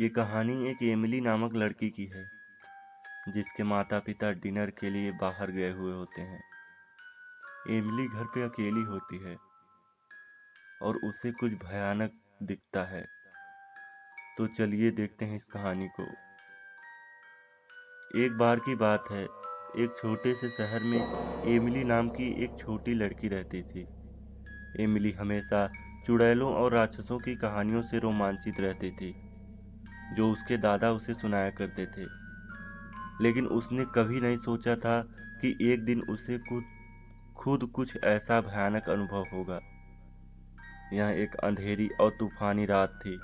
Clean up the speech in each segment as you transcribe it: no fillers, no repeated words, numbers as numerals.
ये कहानी एक एमिली नामक लड़की की है जिसके माता पिता डिनर के लिए बाहर गए हुए होते हैं। एमिली घर पे अकेली होती है और उसे कुछ भयानक दिखता है। तो चलिए देखते हैं इस कहानी को। एक बार की बात है, एक छोटे से शहर में एमिली नाम की एक छोटी लड़की रहती थी। एमिली हमेशा चुड़ैलों और राक्षसों की कहानियों से रोमांचित रहती थी जो उसके दादा उसे सुनाया करते थे। लेकिन उसने कभी नहीं सोचा था कि एक दिन उसे खुद कुछ ऐसा भयानक अनुभव होगा। यह एक अंधेरी और तूफानी रात थी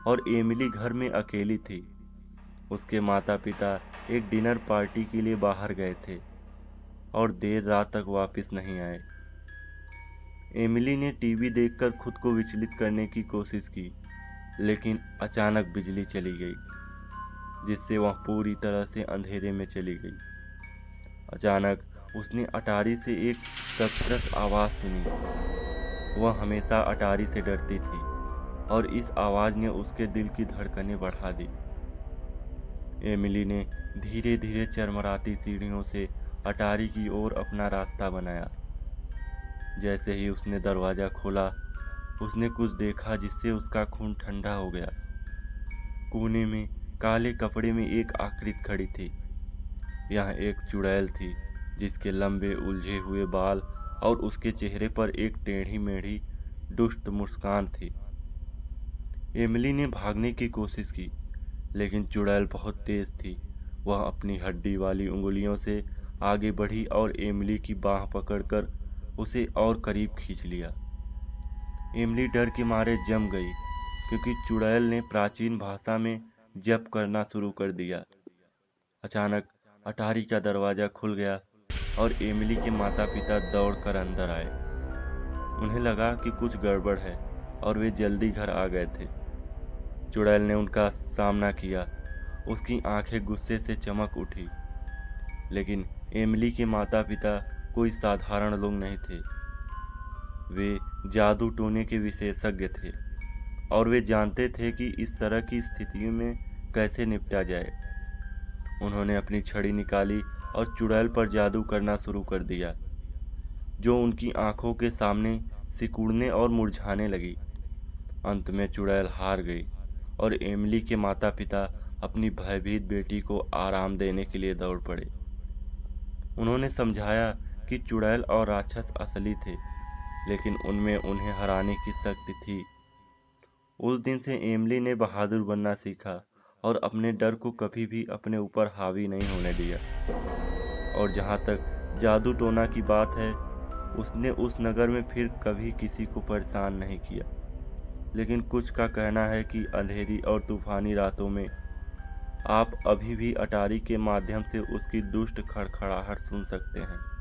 और एमिली घर में अकेली थी। उसके माता पिता एक डिनर पार्टी के लिए बाहर गए थे और देर रात तक वापस नहीं आए। एमिली ने टीवी देखकर खुद को विचलित करने की कोशिश की, लेकिन अचानक बिजली चली गई जिससे वह पूरी तरह से अंधेरे में चली गई। अचानक उसने अटारी से एक कर्कश आवाज़ सुनी। वह हमेशा अटारी से डरती थी और इस आवाज़ ने उसके दिल की धड़कनें बढ़ा दी। एमिली ने धीरे धीरे चरमराती सीढ़ियों से अटारी की ओर अपना रास्ता बनाया। जैसे ही उसने दरवाज़ा खोला, उसने कुछ देखा जिससे उसका खून ठंडा हो गया। कोने में काले कपड़े में एक आकृति खड़ी थी। यह एक चुड़ैल थी जिसके लंबे उलझे हुए बाल और उसके चेहरे पर एक टेढ़ी मेढ़ी दुष्ट मुस्कान थी। एमिली ने भागने की कोशिश की, लेकिन चुड़ैल बहुत तेज थी। वह अपनी हड्डी वाली उंगलियों से आगे बढ़ी और एमिली की बाह पकड़कर उसे और करीब खींच लिया। एमिली डर के मारे जम गई क्योंकि चुड़ैल ने प्राचीन भाषा में जप करना शुरू कर दिया। अचानक अटारी का दरवाज़ा खुल गया और एमिली के माता पिता दौड़कर अंदर आए। उन्हें लगा कि कुछ गड़बड़ है और वे जल्दी घर आ गए थे। चुड़ैल ने उनका सामना किया। उसकी आंखें गुस्से से चमक उठी। लेकिन एमिली के माता पिता कोई साधारण लोग नहीं थे। वे जादू टोने के विशेषज्ञ थे और वे जानते थे कि इस तरह की स्थितियों में कैसे निपटा जाए। उन्होंने अपनी छड़ी निकाली और चुड़ैल पर जादू करना शुरू कर दिया, जो उनकी आंखों के सामने सिकुड़ने और मुरझाने लगी। अंत में चुड़ैल हार गई और एमिली के माता पिता अपनी भयभीत बेटी को आराम देने के लिए दौड़ पड़े। उन्होंने समझाया कि चुड़ैल और राक्षस असली थे, लेकिन उनमें उन्हें हराने की शक्ति थी। उस दिन से एमिली ने बहादुर बनना सीखा और अपने डर को कभी भी अपने ऊपर हावी नहीं होने दिया। और जहाँ तक जादू टोना की बात है, उसने उस नगर में फिर कभी किसी को परेशान नहीं किया। लेकिन कुछ का कहना है कि अंधेरी और तूफानी रातों में आप अभी भी अटारी के माध्यम से उसकी दुष्ट खड़खड़ाहट सुन सकते हैं।